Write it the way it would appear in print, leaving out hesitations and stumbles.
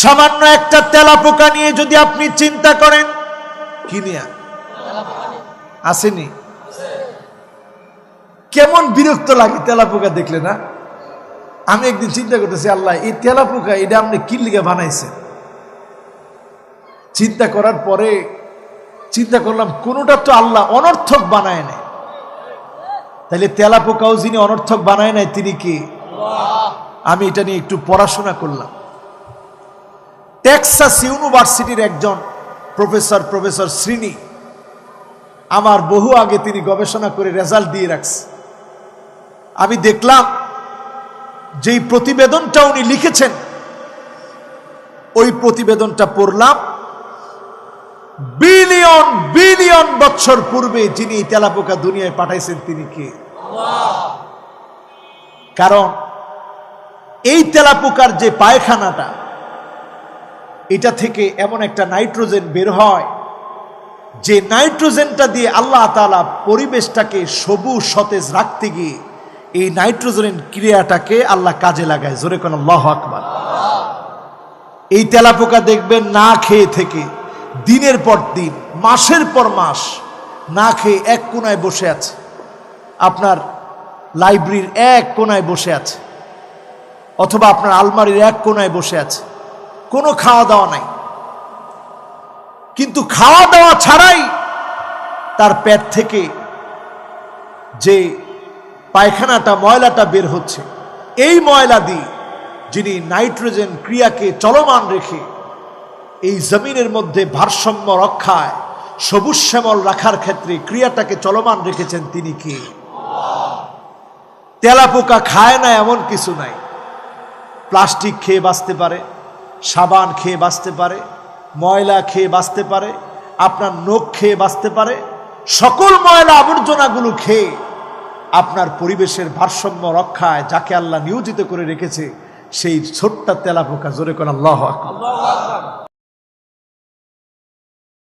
সামান্য একটা তেলাপোকা নিয়ে যদি আপনি চিন্তা করেন, কি নিয়ে আসেনি, কেমন বিরক্ত লাগে তেলাপোকা দেখলে না? আমি একদিন চিন্তা করতেছি, আল্লাহ এই তেলাপোকা এটা আপনি কি লিগে বানাইছেন? চিন্তা করার পরে চিন্তা করলাম কোনোটা তো আল্লাহ অনর্থক বানায় নাই, তাহলে তেলাপোকাও যিনি অনর্থক বানায় নাই তিনি কি? আমি এটা নিয়ে একটু পড়াশোনা করলাম। টেক্সাস ইউনিভার্সিটির একজন প্রফেসর শ্রীনি, আমার বহু আগে তিনি গবেষণা করে রেজাল্ট দিয়ে রাখছে। আমি দেখলাম যেই প্রতিবেদনটা উনি লিখেছেন, ওই প্রতিবেদনটা পড়লাম, বিলিয়ন বিলিয়ন বছর পূর্বে যিনি তেলাপোকা দুনিয়ায় পাঠাইছেন তিনি কে? কারণ এই তেলাপোকার যে পায়খানাটা, এটা থেকে এমন একটা নাইট্রোজেন বের হয় যে নাইট্রোজেনটা দিয়ে আল্লাহ তাআলা পরিবেশটাকে সবুজ সতেজ রাখতে গিয়ে এই নাইট্রোজেন ক্রিয়াটাকে আল্লাহ কাজে লাগায়। জোরে কোন আল্লাহু আকবার। এই তেলাপোকা দেখবেন না খেয়ে থেকে দিনের পর দিন, মাসের পর মাস না খেয়ে এক কোনায় বসে আছে, আপনার লাইব্রেরির এক কোনায় বসে আছে, অথবা আপনার আলমারির এক কোনায় বসে আছে, কোনো খাওয়া দাওয়া নাই। কিন্তু খাওয়া দাওয়া ছাড়াই তার পেট থেকে যে পায়খানাটা, ময়লাটা বের হচ্ছে, এই ময়লা দিয়ে যিনি নাইট্রোজেন ক্রিয়াকে চলমান রেখে এই জমিনের মধ্যে ভারসাম্য রক্ষায়, সবুজ শ্যামল রাখার ক্ষেত্রে ক্রিয়াটাকে চলমান রেখেছেন তিনি কে? তেলাপোকা খায় না এমন কিছু নাই। প্লাস্টিক খেয়ে বাঁচতে পারে, সাবান খেয়ে বাঁচতে পারে, ময়লা খেয়ে বাঁচতে পারে, আপনার নখ খেয়ে বাঁচতে পারে, সকল ময়লা আবর্জনাগুলো খেয়ে আপনার পরিবেশের ভারসাম্য রক্ষায় যাকে আল্লাহ নিয়োজিত করে রেখেছে সেই ছোট্ট তেলাপোকা। জোরে কোন আল্লাহু আকবার।